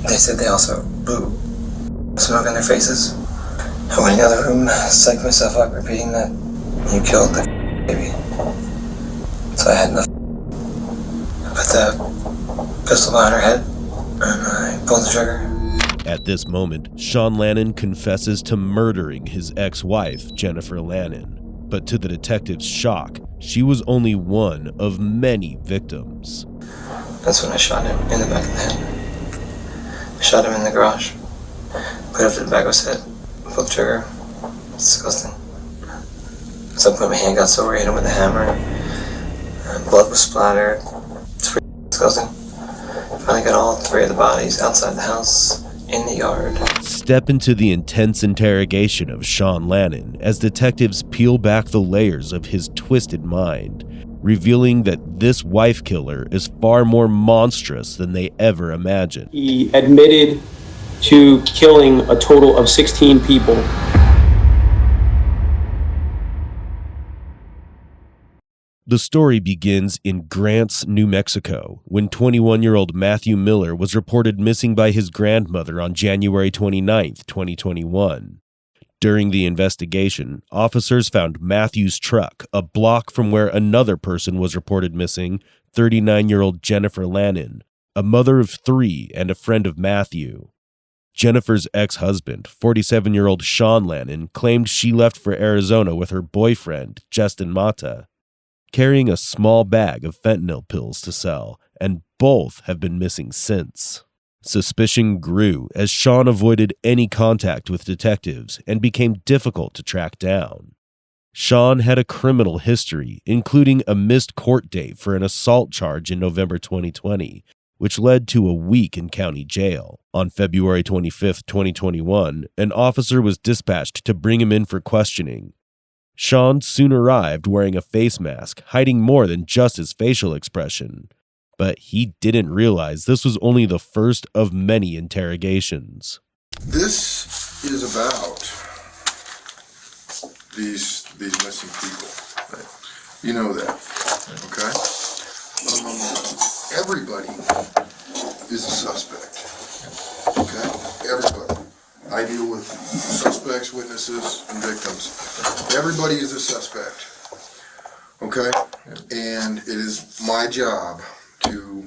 They said they also blew smoke in their faces. I went in the other room, psyched myself up, repeating that you killed the baby. So I had enough. I put the pistol behind her head, and I pulled the trigger. At this moment, Shawn Lannon confesses to murdering his ex-wife, Jennifer Lannon. But to the detective's shock, she was only one of many victims. That's when I shot him in the back of the head. I shot him in the garage. Put it up to the back of his head. Pulled the trigger. It's disgusting. At some point my hand got sore, I hit him with a hammer. Blood was splattered. It's pretty disgusting. Finally got all three of the bodies outside the house, in the yard. Step into the intense interrogation of Shawn Lannon as detectives peel back the layers of his twisted mind, revealing that this wife killer is far more monstrous than they ever imagined. He admitted to killing a total of 16 people. The story begins in Grants, New Mexico, when 21-year-old Matthew Miller was reported missing by his grandmother on January 29, 2021. During the investigation, officers found Matthew's truck a block from where another person was reported missing, 39-year-old Jennifer Lannon, a mother of 3 and a friend of Matthew. Jennifer's ex-husband, 47-year-old Shawn Lannon, claimed she left for Arizona with her boyfriend, Justin Mata, carrying a small bag of fentanyl pills to sell, and both have been missing since. Suspicion grew as Shawn avoided any contact with detectives and became difficult to track down. Shawn had a criminal history, including a missed court date for an assault charge in November 2020, which led to a week in county jail. On February 25, 2021, an officer was dispatched to bring him in for questioning. Shawn soon arrived wearing a face mask, hiding more than just his facial expression. But he didn't realize this was only the first of many interrogations. This is about these missing people. Right. You know that, okay? Everybody is a suspect, okay? Everybody. I deal with suspects, witnesses, and victims. Everybody is a suspect, okay? And it is my job to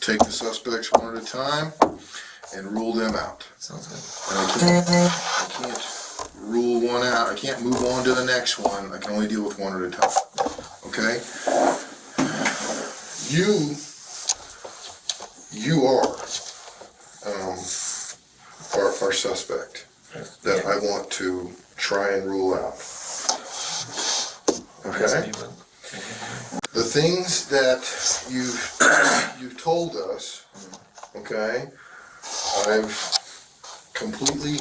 take the suspects one at a time and rule them out. Sounds good. And I can't rule one out. I can't move on to the next one. I can only deal with one at a time, okay? You are our suspect that I want to try and rule out. Okay? The things that you've told us, okay, I've completely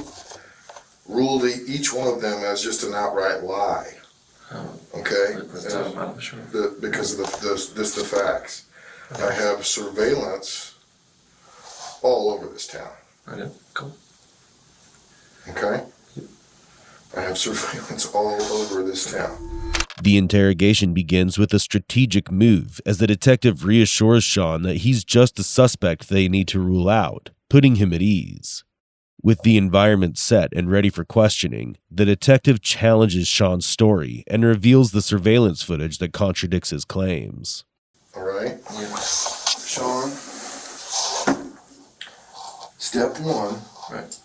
ruled each one of them as just an outright lie. Okay? Because of the facts. I have surveillance all over this town. Okay, cool. Okay? I have surveillance all over this town. The interrogation begins with a strategic move as the detective reassures Shawn that he's just a suspect they need to rule out, putting him at ease. With the environment set and ready for questioning, the detective challenges Shawn's story and reveals the surveillance footage that contradicts his claims. All right? Yeah. Shawn, step one. Right.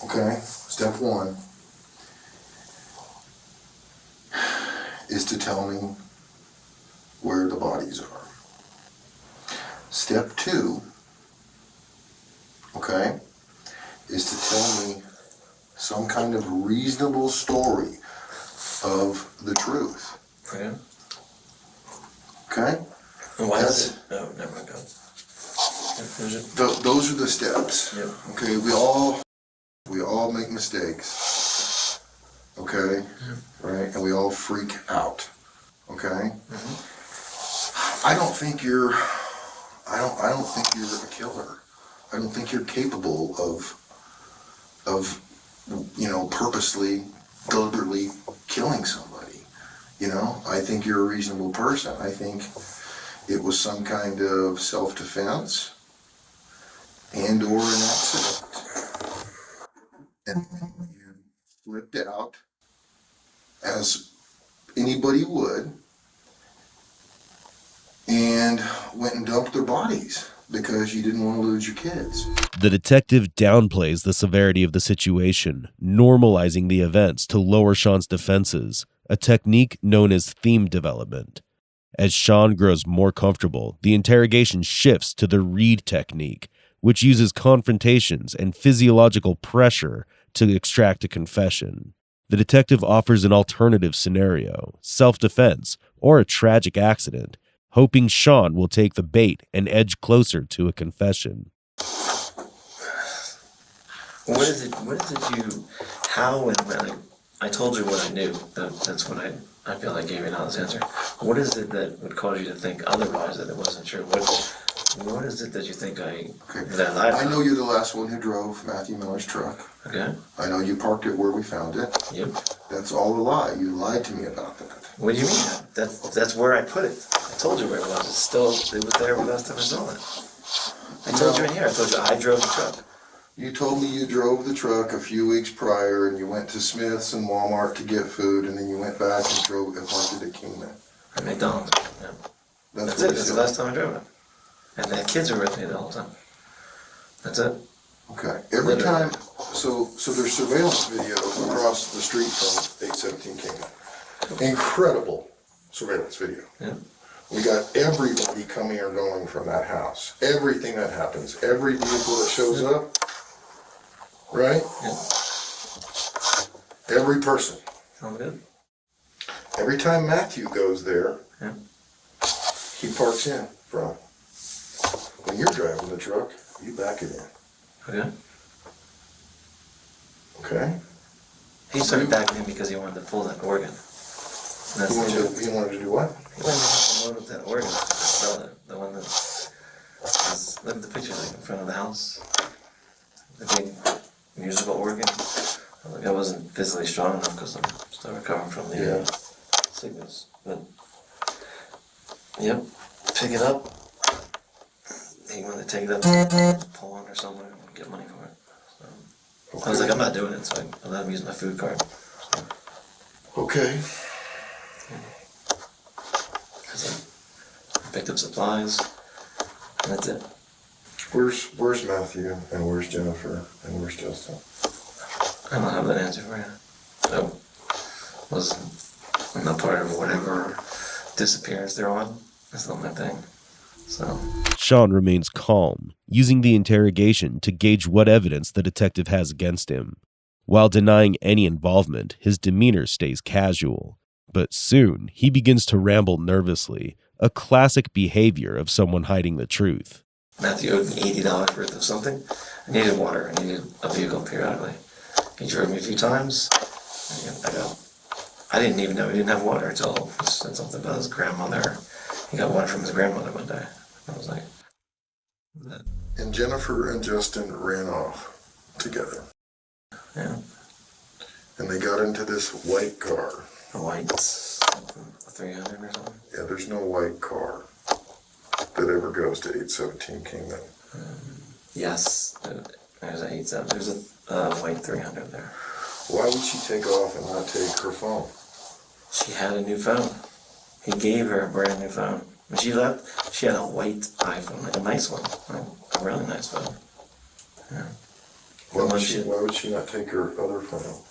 Okay? Step one is to tell me where the bodies are. Step two, okay, is to tell me some kind of reasonable story of the truth. Okay. Okay? And why is it? Oh, never mind. Those are the steps. Yep. Okay, we all make mistakes. Okay? Right? And we all freak out. Okay? Mm-hmm. I don't think you're a killer. I don't think you're capable of purposely, deliberately killing somebody. I think you're a reasonable person. I think it was some kind of self-defense, and and/or an accident. And you flipped out, as anybody would, and went and dumped their bodies because you didn't want to lose your kids. The detective downplays the severity of the situation, normalizing the events to lower Shawn's defenses, a technique known as theme development. As Shawn grows more comfortable, the interrogation shifts to the Reed technique, which uses confrontations and physiological pressure to extract a confession. The detective offers an alternative scenario, self-defense, or a tragic accident, hoping Shawn will take the bait and edge closer to a confession. What is it you, how and when I told you what I knew, that's when I feel like I gave you an honest answer. What is it that would cause you to think otherwise, that it wasn't true? What is it that you think that I lied about? I know you're the last one who drove Matthew Miller's truck. Okay. I know you parked it where we found it. Yep. That's all a lie. You lied to me about that. What do you mean? That's where I put it. I told you where it was. It was there last time I saw it. I told you in here. I told you I drove the truck. You told me you drove the truck a few weeks prior, and you went to Smith's and Walmart to get food, and then you went back and drove and parked it at Kingman. At McDonald's. Yeah. That's what it. That's the last time I drove it. And the kids were with me the whole time. That's it. Okay. Every time, so there's surveillance video across the street from 817 Kingman. Incredible surveillance video. Yeah. We got everybody coming or going from that house. Everything that happens. Every vehicle that shows up. Right? Yeah. Every person. Sound good? Every time Matthew goes there, Yeah. he parks in front. When you're driving the truck, you back it in. Okay. Okay? He started backing in because he wanted to pull that organ. That's He the wanted, truth. to, he wanted to do what? He wanted to load up that organ to sell it. The one that was, look at the picture like in front of the house. The big musical organ. Like I wasn't physically strong enough because I'm still recovering from the sickness. But, yep, pick it up. He wanted to take it up to Poland or somewhere and get money for it. So, I was like, I'm not doing it, so I let him use my food card. So, Okay. I picked up supplies, and that's it. Where's Matthew, and where's Jennifer, and where's Justin? I don't have that answer for you. I'm not part of whatever disappearance they're on. That's not my thing. So Shawn remains calm, using the interrogation to gauge what evidence the detective has against him. While denying any involvement, his demeanor stays casual. But soon, he begins to ramble nervously, a classic behavior of someone hiding the truth. Matthew owed me $80 worth of something. I needed water. I needed a vehicle periodically. He drove me a few times. I didn't even know he didn't have water until he said something about his grandmother. He got water from his grandmother one day. I was like, that. And Jennifer and Justin ran off together. Yeah. And they got into this white car. A white something, a 300 or something. Yeah, there's no white car that ever goes to 817 Kingman. Yes, there's a 87. There's a white 300 there. Why would she take off and not take her phone? She had a new phone. He gave her a brand new phone. When she left, she had a white iPhone, like a nice one, a really nice phone. Yeah. Why would she not take her other phone?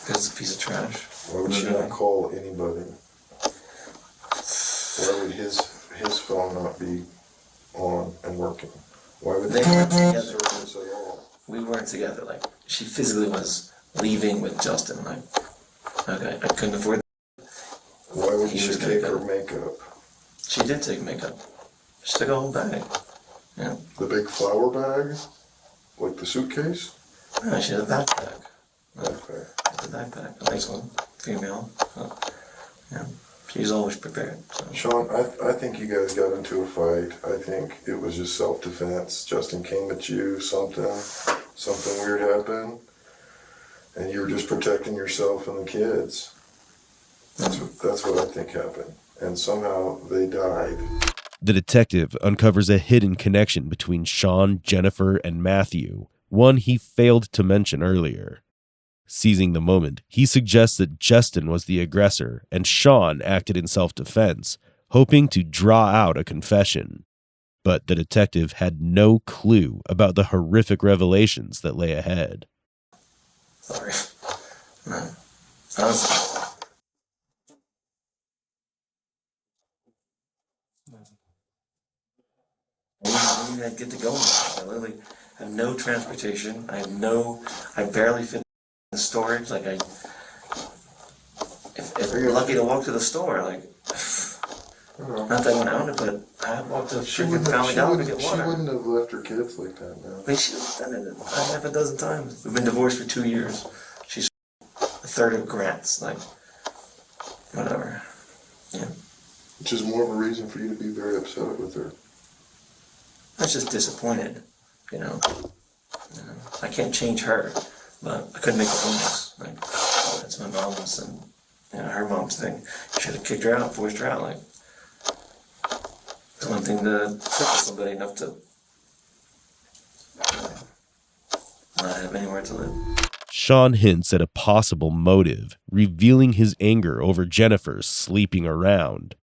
Because it's a piece of trash. Why would she not call anybody? Why would his phone not be on and working? Why would They weren't together. service at all? We weren't together. Like, she physically was leaving with Justin. Like, okay, I couldn't afford that. Why would He she was gonna take go. her makeup? She did take makeup. She took a whole bag. Yeah. The big flower bag? Like the suitcase? No, she had a backpack. Okay. It's a backpack, a nice one, female. Yeah, she's always prepared. So. Shawn, I think you guys got into a fight. I think it was just self-defense. Justin came at you, something weird happened, and you were just protecting yourself and the kids. That's what I think happened. And somehow they died. The detective uncovers a hidden connection between Shawn, Jennifer, and Matthew, one he failed to mention earlier. Seizing the moment, he suggests that Justin was the aggressor and Shawn acted in self-defense, hoping to draw out a confession. But the detective had no clue about the horrific revelations that lay ahead. Sorry. Man. Honestly. I need to get to go. I literally have no transportation. I barely fit in the storage. Like if we're lucky to walk to the store, like, not that I went out it, but I walked to freaking Family Dollar to get water. She wouldn't have left her kids like that, no. I mean, she's done it half a dozen times. We've been divorced for 2 years. She's a third of Grant's, like, whatever. Yeah. Which is more of a reason for you to be very upset with her. I was just disappointed, you know. I can't change her, but I couldn't make her homeless. Like, that's my mom's and, you know, her mom's thing. Should have kicked her out, forced her out. Like, it's one thing to sit with somebody enough to not have anywhere to live. Shawn hints at a possible motive, revealing his anger over Jennifer's sleeping around.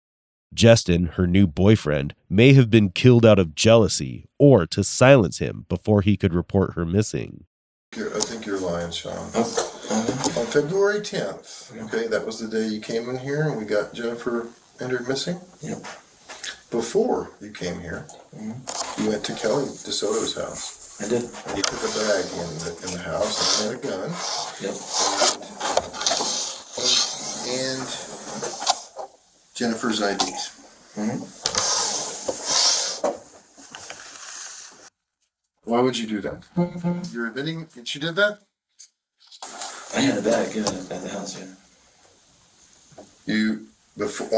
Justin, her new boyfriend, may have been killed out of jealousy or to silence him before he could report her missing. I think you're lying, Shawn. On February 10th, okay, that was the day you came in here and we got Jennifer entered missing? Yep. Before you came here, you went to Kelly DeSoto's house. I did. And you took a bag in the house and had a gun. Yep. And Jennifer's IDs. Why would you do that? You're admitting that you did that? I had a bag at the house, yeah.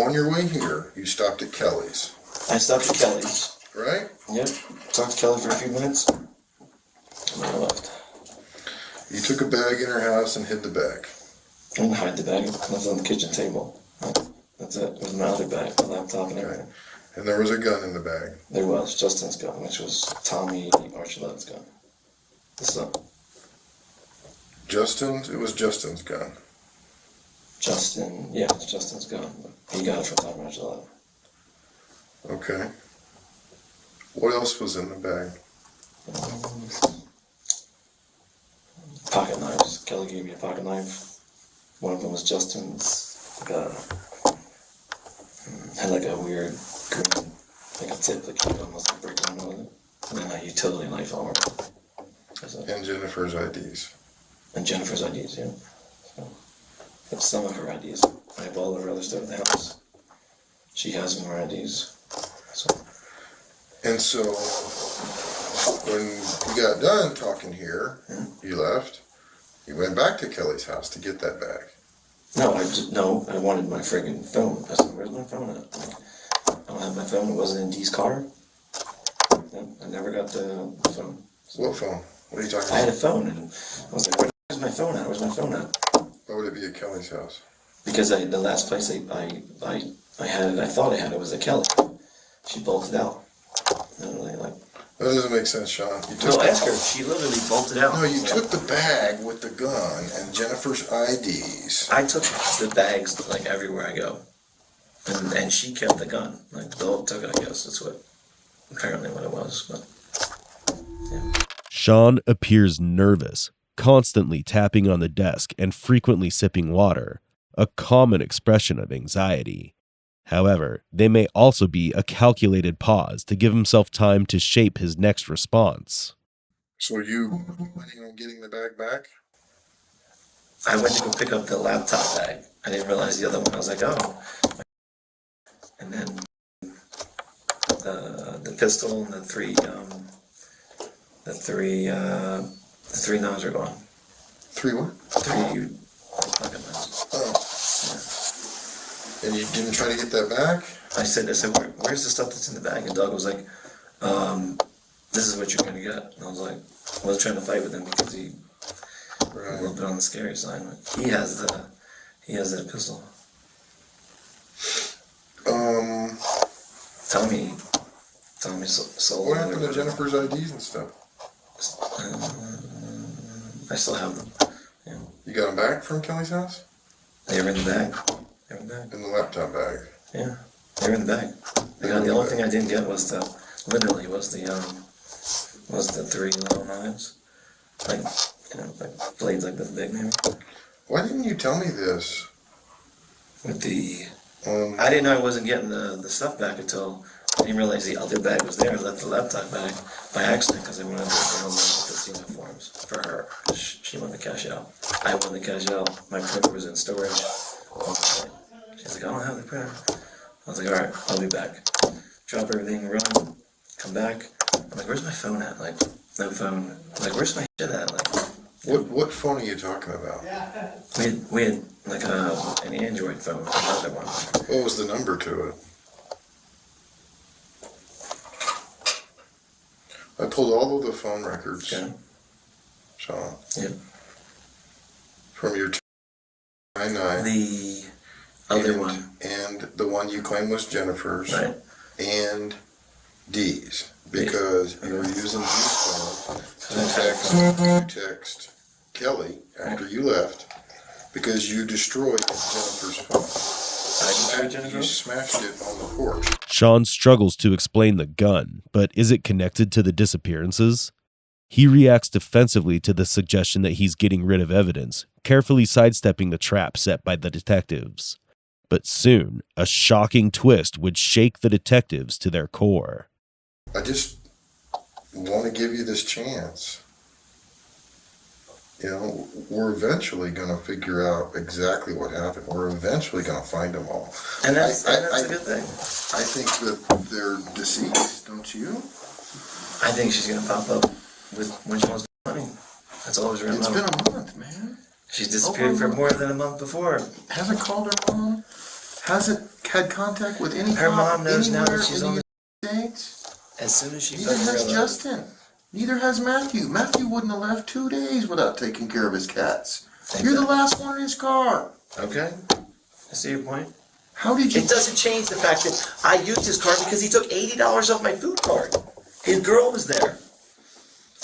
On your way here, you stopped at Kelly's. I stopped at Kelly's. Right? Yep. Talked to Kelly for a few minutes. And then I left. You took a bag in her house and hid the bag. I didn't hide the bag. It was on the kitchen table. That's it. It was my other bag, my laptop and everything. And there was a gun in the bag. There was Justin's gun, which was Tommy Archuleta's gun. So, It was Justin's gun. Justin, yeah, it's Justin's gun. He got it from Tommy Archuleta. Okay. What else was in the bag? Pocket knives. Kelly gave me a pocket knife. One of them was Justin's. Had like a weird green, like a tip, like you almost like break down with it. And then a utility knife on it. And Jennifer's IDs. And Jennifer's IDs, yeah. So, that's some of her IDs. I have all of her other stuff at the house. She has more IDs. So. And so, when you got done talking here, you left. You went back to Kelly's house to get that bag. No, I wanted my friggin' phone. I said, where's my phone at? Like, I don't have my phone. It wasn't in Dee's car. I never got the phone. So, what phone? What are you talking about? I had a phone, and I was like, where's my phone at? Where's my phone at? Why would it be at Kelly's house? Because the last place I had it, I thought I had it was at Kelly. She bolted out. That doesn't make sense, Shawn. Ask her. She literally bolted out. No, you took the bag with the gun and Jennifer's IDs. I took the bags like everywhere I go, and she kept the gun. Like the dog took it, I guess. That's apparently what it was. But yeah. Shawn appears nervous, constantly tapping on the desk and frequently sipping water, a common expression of anxiety. However, they may also be a calculated pause to give himself time to shape his next response. So are you planning on getting the bag back? I went to go pick up the laptop bag. I didn't realize the other one. I was like, oh. And then the pistol and the three knives are gone. Three what? Three pocket knives. Oh. And you didn't try to get that back? I said, where's the stuff that's in the bag? And Doug was like, this is what you're gonna get. And I was like, I wasn't trying to fight with him because he a little bit on the scary side. He has the pistol. Tommy Tommy sold. What happened to Jennifer's IDs and stuff? I still have them. Yeah. You got them back from Kelly's house? They were in the bag. They were in the bag. In the laptop bag? Yeah, they were in the bag. The only thing I didn't get was the 3 little knives. Like blades like this big, maybe. Why didn't you tell me this? With I didn't know I wasn't getting the stuff back until I didn't realize the other bag was there. I left the laptop bag by accident because I wanted to download the casino forms for her. She wanted to cash out. I wanted to cash out. My printer was in storage. She's like, I don't have the printer. I was like, all right, I'll be back. Drop everything, run, come back. I'm like, where's my phone at? Like, no phone. I'm like, where's my shit at? Like, what phone are you talking about? we had like an Android phone, another one. What was the number to it? I pulled all of the phone records, Okay. Shawn, Yeah. from your 99. The other one. And the one you claim was Jennifer's. Right. And Dee's. Because you were using Dee's phone to text Kelly after you left. Because you destroyed Jennifer's phone. I destroyed Jennifer's? You smashed it on the porch. Shawn struggles to explain the gun, but is it connected to the disappearances? He reacts defensively to the suggestion that he's getting rid of evidence, carefully sidestepping the trap set by the detectives. But soon, a shocking twist would shake the detectives to their core. I just want to give you this chance. You know, we're eventually going to figure out exactly what happened. We're eventually going to find them all. And that's a good thing. I think that they're deceased, don't you? I think she's going to pop up when she wants money. That's all I was It's remembering. been a month, man. She's disappeared for more than a month before. Hasn't called her mom. Hasn't had contact with any Her cop mom knows now anywhere that she's in on the the... United States. As soon as she Neither fucking has realized... Justin. Neither has Matthew. Matthew wouldn't have left 2 days without taking care of his cats. You're the last one in his car. Okay. I see your point. How did you... It doesn't change the fact that I used his card because he took $80 off my food card. His girl was there.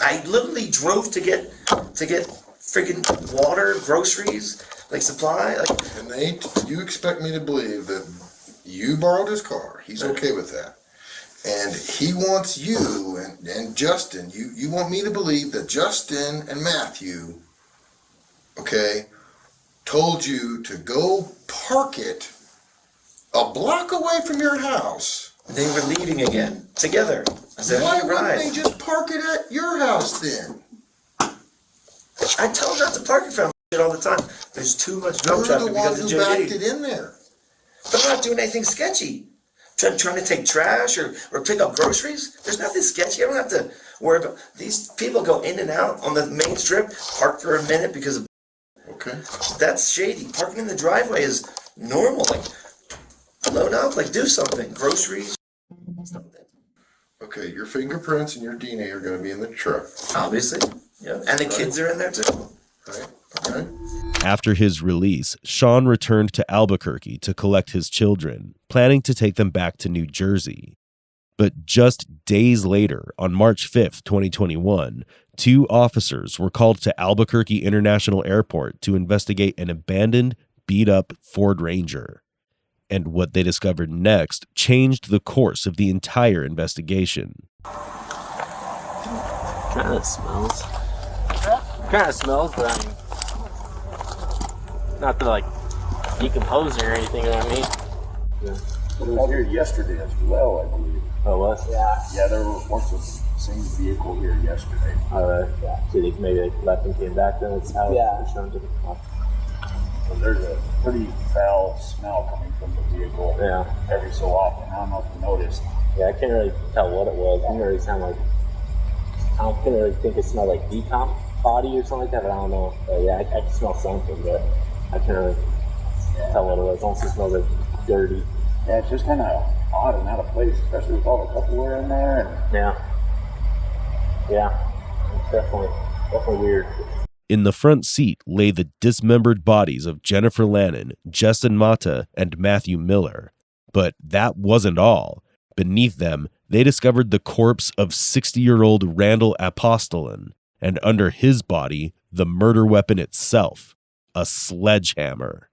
I literally drove to get freaking water, groceries, like supply. Like, And you expect me to believe that you borrowed his car. He's okay with that. And he wants you and Justin, you want me to believe that Justin and Matthew, okay, told you to go park it a block away from your house. they were leaving again, together. I said, Why "All wouldn't right." they just park it at your house then? I tell them not to park in front of my shit all the time. There's too much You're drug the traffic one because of who backed JD. it in there. But I'm not doing anything sketchy. Trying to take trash or pick up groceries. There's nothing sketchy. I don't have to worry about. These people go in and out on the main strip, park for a minute because of. Okay. That's shady. Parking in the driveway is normal. Like, load up, like do something. Groceries. Something. Okay, your fingerprints and your DNA are going to be in the truck. Obviously. Yeah. And the kids are in there too. Right? Okay. After his release, Shawn returned to Albuquerque to collect his children, planning to take them back to New Jersey. But just days later, on March 5th, 2021, 2 officers were called to Albuquerque International Airport to investigate an abandoned, beat-up Ford Ranger. And what they discovered next changed the course of the entire investigation. Kind of smells, but I mean, not to like decompose or anything, you know what I mean? It was here yesterday as well, I believe. Oh, it was? Yeah, there were reports of the same vehicle here yesterday. Yeah. So they maybe left and came back then? It's how it's shown to the cop. So there's a pretty foul smell coming from the vehicle every so often. I don't know if you noticed. Yeah, I can't really tell what it was. It didn't really sound like, I can't really think it smelled like decomp body or something like that, but I don't know. Yeah, I can smell something, but I can't really tell what it was. It also smells like dirty. Yeah, it's just kind of odd and out of place, especially with all the Tupperware in there. And Yeah, it's definitely weird. In the front seat lay the dismembered bodies of Jennifer Lannon, Justin Mata, and Matthew Miller. But that wasn't all. Beneath them, they discovered the corpse of 60-year-old Randall Apostolin, and under his body, the murder weapon itself, a sledgehammer.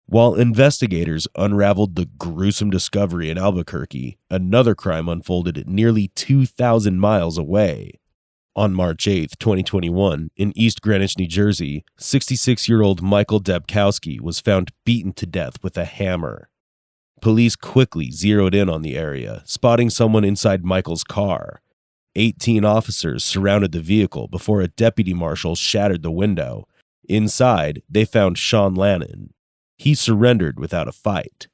While investigators unraveled the gruesome discovery in Albuquerque, another crime unfolded nearly 2,000 miles away. On March 8, 2021, in East Greenwich, New Jersey, 66-year-old Michael Debkowski was found beaten to death with a hammer. Police quickly zeroed in on the area, spotting someone inside Michael's car. 18 officers surrounded the vehicle before a deputy marshal shattered the window. Inside, they found Shawn Lannon. He surrendered without a fight.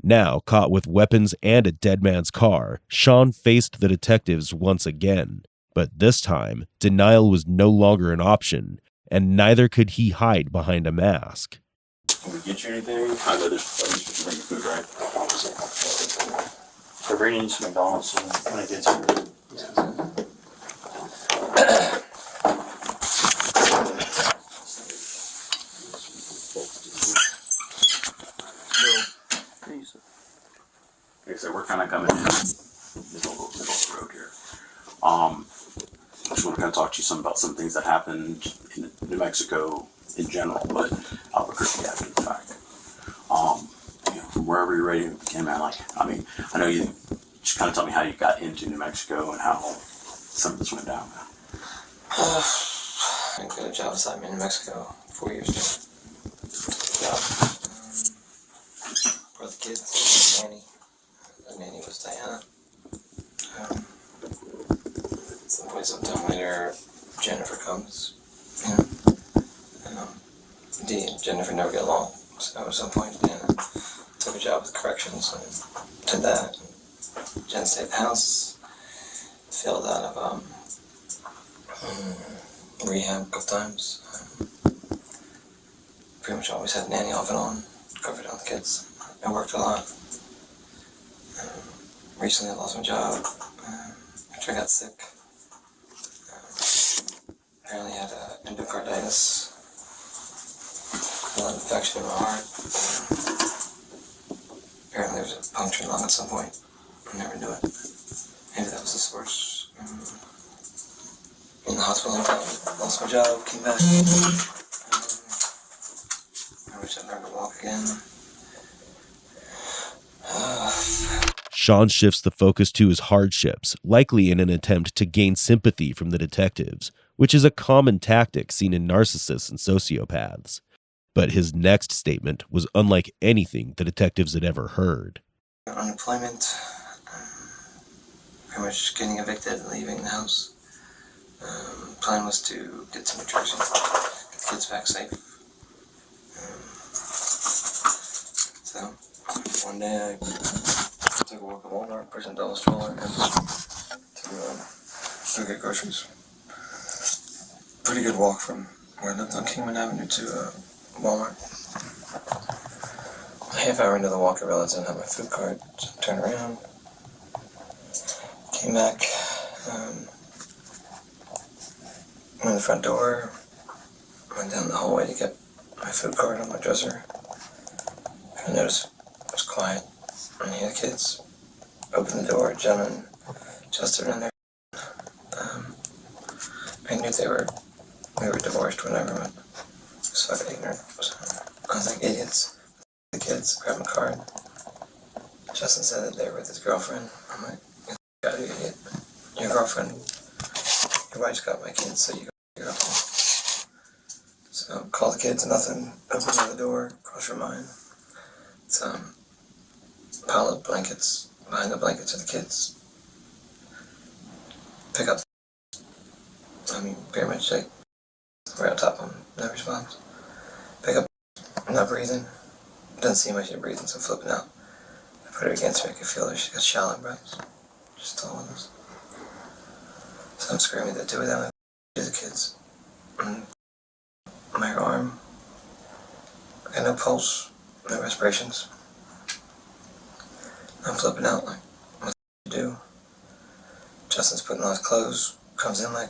Now, caught with weapons and a dead man's car, Shawn faced the detectives once again. But this time, denial was no longer an option, and neither could he hide behind a mask. Can we get you anything? I know there's at least bring food, right? They're bringing you some McDonald's when it gets here. Like I said, we're kind of coming in middle of the road here. I just want to kind of talk to you some about some things that happened in New Mexico in general, but Albuquerque after the fact. From wherever you're ready to begin, man. I know you just kind of tell me how you got into New Mexico and how some of this went down, man. I got a job assignment in Mexico 4 years ago. Job for the kids, nanny. The nanny was Diana. Sometime later, Jennifer comes. Jennifer never get along, so at some point, Diana took a job with corrections and did that. Jen stayed at the house, failed out of rehab a couple times. Pretty much always had nanny off and on, covered on the kids. I worked a lot. Recently I lost my job after I got sick. Apparently had endocarditis, an infection in my heart. Apparently there was a punctured lung at some point. I never knew it. Maybe that was the source. In the hospital, lost my job, came back. I wish I'd learned to walk again. Shawn shifts the focus to his hardships, likely in an attempt to gain sympathy from the detectives, which is a common tactic seen in narcissists and sociopaths. But his next statement was unlike anything the detectives had ever heard. Unemployment, pretty much getting evicted and leaving the house. Plan was to get to New Jersey, get the kids back safe. So, one day I took a walk at Walmart, purchased a dollar stroller, and to get groceries. Pretty good walk from where I lived on Kingman Avenue to Walmart. A half hour into the walk, I realized I didn't have my food card. So I turned around, came back, went to the front door, went down the hallway to get my food card on my dresser. I noticed it was quiet. And the kids opened the door, Jen and Justin in there. I knew we were divorced whenever, but I was fucking ignorant. So I was like, idiots. The kids grabbed my card. Justin said that they were with his girlfriend. I'm like, you idiot. Your girlfriend, your wife's got my kids, so you got your girlfriend. So call the kids, nothing. Open the door, cross your mind. It's pile of blankets behind the blankets of the kids. Pick up. Pretty much like right on top of them. No response. Pick up. I'm not breathing. Doesn't seem like she's breathing, so I'm flipping out. I put her against me. I could feel her. She got shallow breaths. She's tall with us. So I'm screaming at the two of them. The kids. My arm. I got no pulse. No respirations. I'm flipping out like, what the do? Justin's putting on his clothes, comes in like,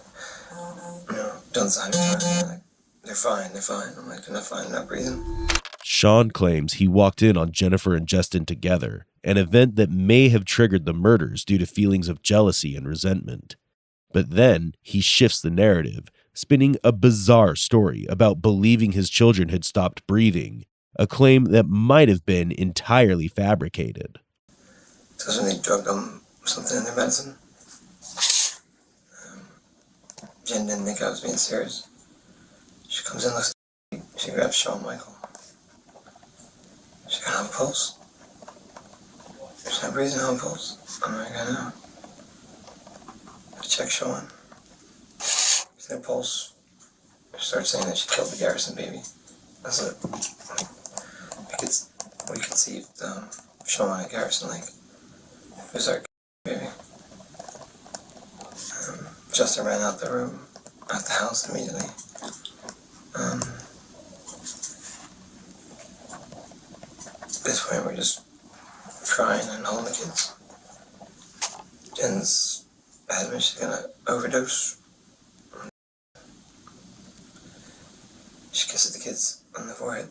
done sign like, they're fine. I'm like, they're not fine, they're not breathing. Shawn claims he walked in on Jennifer and Justin together an event that may have triggered the murders due to feelings of jealousy and resentment. But then he shifts the narrative, spinning a bizarre story about believing his children had stopped breathing, a claim that might have been entirely fabricated. So when they drugged them something in their medicine, Jen didn't think I was being serious. She comes in, looks at me, she grabs Shawn Michael. She got on pulse. She's not breathing on pulse. I'm like, I know. I check Shawn. She's got pulse. She starts saying that she killed the Garrison baby. That's it. We conceived Shawn at Garrison Lake. It was our baby. Justin ran out the room, out the house immediately. At this point, we're just crying and holding the kids. Jen's adamant she's gonna overdose. She kisses the kids on the forehead,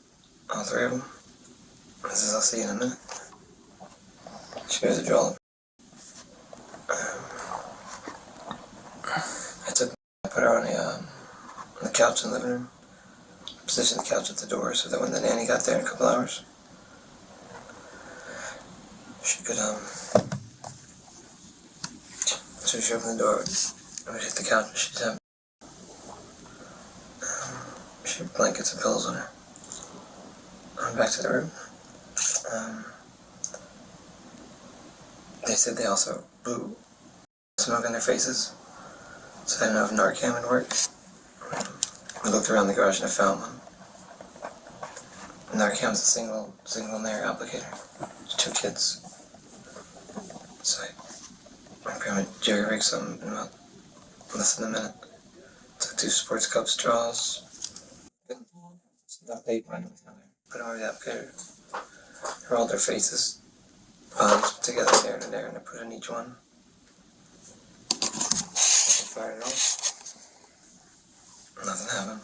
all three of them. And says, I'll see you in a minute. She goes to draw. I put her on the couch in the living room. Positioned the couch at the door so that when the nanny got there in a couple hours, she could, so she opened the door, I would hit the couch and she'd have, she had blankets and pillows on her. I went back to the room. They said they also blew smoke in their faces, so I didn't know if Narcan would work. We looked around the garage and I found one. Narcan was a single layer applicator. There's 2 kids. So I grabbed a jerry rig some in about less than a minute. Took 2 sports cup straws. Duct tape right put them over the applicator. Rolled their faces, bodies together there and there, and I put in each one. I fired it off. Nothing happened.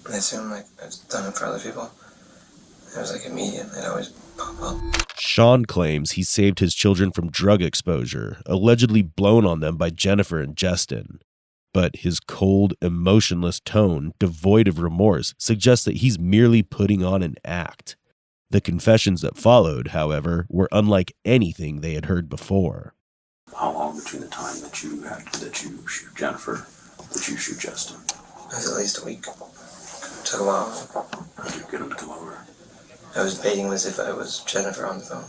They assumed like I've done it for other people. It was like immediate. They'd always pop up. Shawn claims he saved his children from drug exposure, allegedly blown on them by Jennifer and Justin. But his cold, emotionless tone, devoid of remorse, suggests that he's merely putting on an act. The confessions that followed, however, were unlike anything they had heard before. How long between the time that you shoot Jennifer, that you shoot Justin? It was at least a week. Took a while. How did you get him to come over? I was baiting as if I was Jennifer on the phone.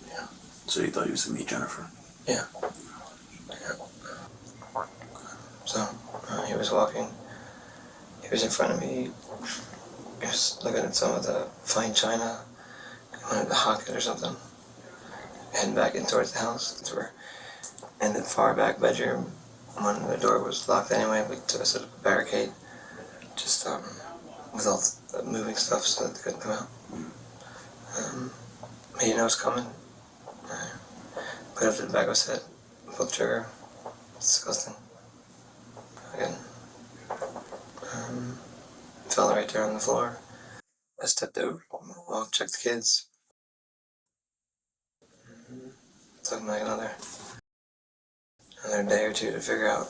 Yeah. So you thought he was to meet Jennifer? Yeah. So, he was walking. He was in front of me. He was looking at some of the fine china. He wanted to hawk it or something. Heading back in towards the house. We're in the far back bedroom. When the door was locked anyway, we took a sort of barricade. Just with all the moving stuff so that they couldn't come out. He didn't know it was coming. Put it up to the back of his head. Pulled the trigger. It's disgusting. Again. Fell right there on the floor. I stepped over, walked, checked the kids. Took like another day or two to figure out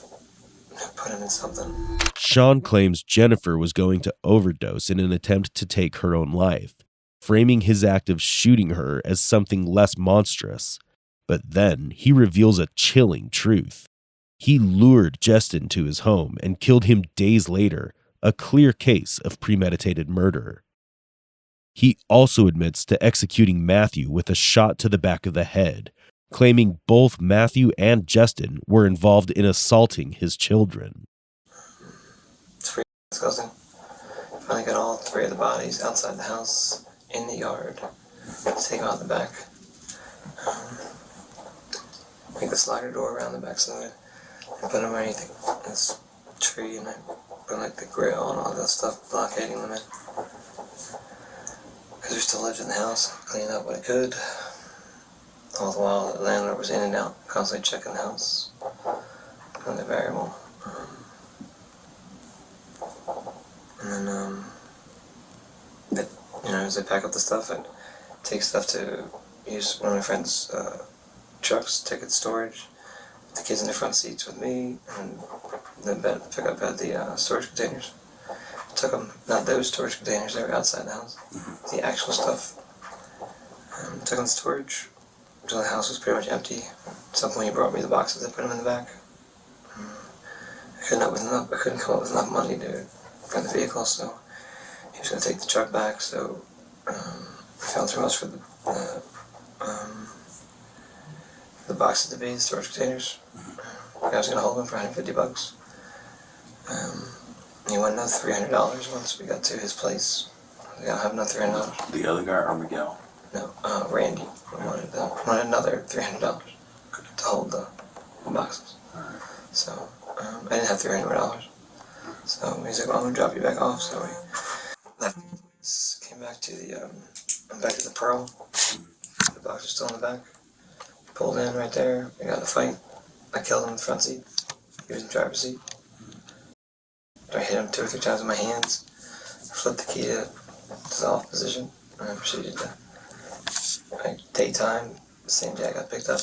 how to put him in something. Shawn claims Jennifer was going to overdose in an attempt to take her own life, framing his act of shooting her as something less monstrous. But then he reveals a chilling truth. He lured Justin to his home and killed him days later, a clear case of premeditated murder. He also admits to executing Matthew with a shot to the back of the head, claiming both Matthew and Justin were involved in assaulting his children. It's pretty disgusting. Finally got all 3 of the bodies outside the house, in the yard. Take out the back. Make the slider door around the backside. I put them underneath this tree, and I put like the grill and all that stuff, blockading them in. Because we still lived in the house, cleaning up what I could. All the while, the landlord was in and out, constantly checking the house. Another variable. And then, as I pack up the stuff, I'd take stuff to use one of my friend's trucks, take it to storage, the kids in the front seats with me, and then pick up at the storage containers. Took them, not those storage containers, they were outside the house, the actual stuff. Took them to storage until the house was pretty much empty. At some point he brought me the boxes, I put them in the back. I couldn't come up with enough money for the vehicle, so he was going to take the truck back, so I found somewhere else for the boxes to be, the storage containers. I was going to hold them for $150. He wanted another $300 once we got to his place. I don't have another $300. The other guy or Miguel? No, Randy wanted another $300 to hold the boxes. Alright. So I didn't have $300. So he's like, well, I'm going to drop you back off. So we left, came back to the Pearl. The box was still in the back. Pulled in right there. We got in a fight. I killed him in the front seat. He was in the driver's seat. I hit him 2 or 3 times with my hands. I flipped the key to dissolve position. And I proceeded to, daytime, the same day I got picked up.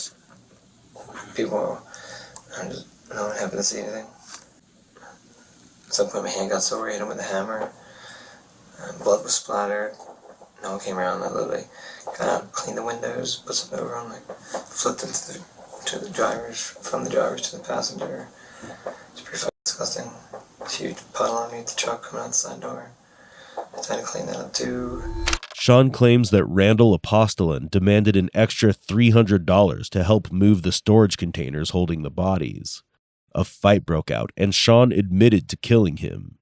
People, no one happened to see anything. At some point my hand got sore, I hit him with a hammer. Blood was splattered. No one came around. I literally got out, cleaned the windows, put something over them, flipped them to the drivers, from the drivers to the passenger. It's pretty fucking disgusting. Huge puddle underneath the truck coming out the side door. I tried to clean that up too. Shawn claims that Randall Apostolin demanded an extra $300 to help move the storage containers holding the bodies. A fight broke out, and Shawn admitted to killing him.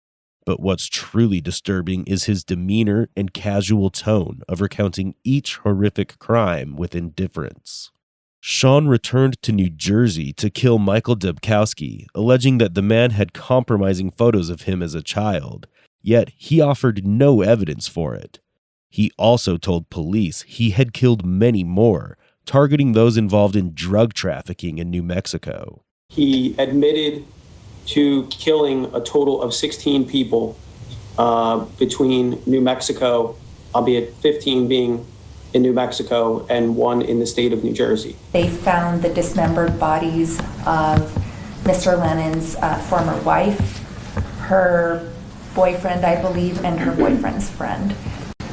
But what's truly disturbing is his demeanor and casual tone of recounting each horrific crime with indifference. Shawn returned to New Jersey to kill Michael Debkowski, alleging that the man had compromising photos of him as a child, yet he offered no evidence for it. He also told police he had killed many more, targeting those involved in drug trafficking in New Mexico. He admitted to killing a total of 16 people between New Mexico, albeit 15 being in New Mexico and 1 in the state of New Jersey. They found the dismembered bodies of Mr. Lannon's former wife, her boyfriend, I believe, and her boyfriend's friend.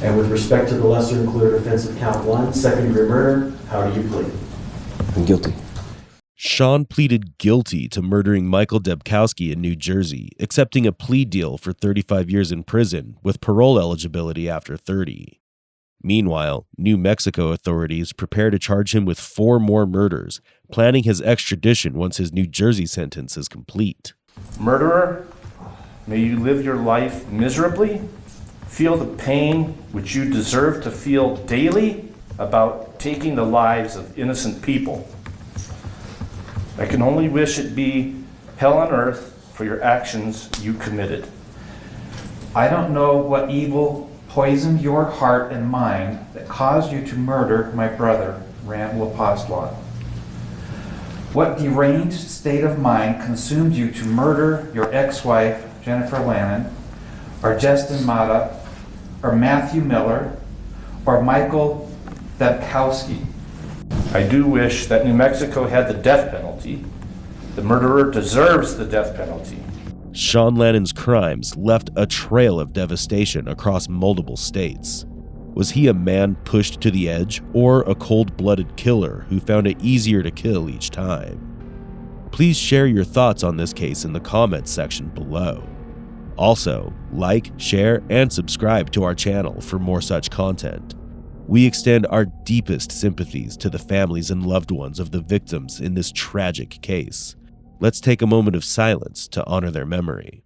And with respect to the lesser included offense of count 1, second-degree murder, how do you plead? I'm guilty. Shawn pleaded guilty to murdering Michael Debkowski in New Jersey, accepting a plea deal for 35 years in prison with parole eligibility after 30. Meanwhile, New Mexico authorities prepare to charge him with 4 more murders, planning his extradition once his New Jersey sentence is complete. Murderer, may you live your life miserably, feel the pain which you deserve to feel daily about taking the lives of innocent people. I can only wish it be hell on earth for your actions you committed. I don't know what evil poisoned your heart and mind that caused you to murder my brother, Randall Apostolin. What deranged state of mind consumed you to murder your ex-wife, Jennifer Lannon, or Justin Mata, or Matthew Miller, or Michael Debkowski? I do wish that New Mexico had the death penalty. The murderer deserves the death penalty. Shawn Lannon's crimes left a trail of devastation across multiple states. Was he a man pushed to the edge, or a cold-blooded killer who found it easier to kill each time? Please share your thoughts on this case in the comments section below. Also, like, share, and subscribe to our channel for more such content. We extend our deepest sympathies to the families and loved ones of the victims in this tragic case. Let's take a moment of silence to honor their memory.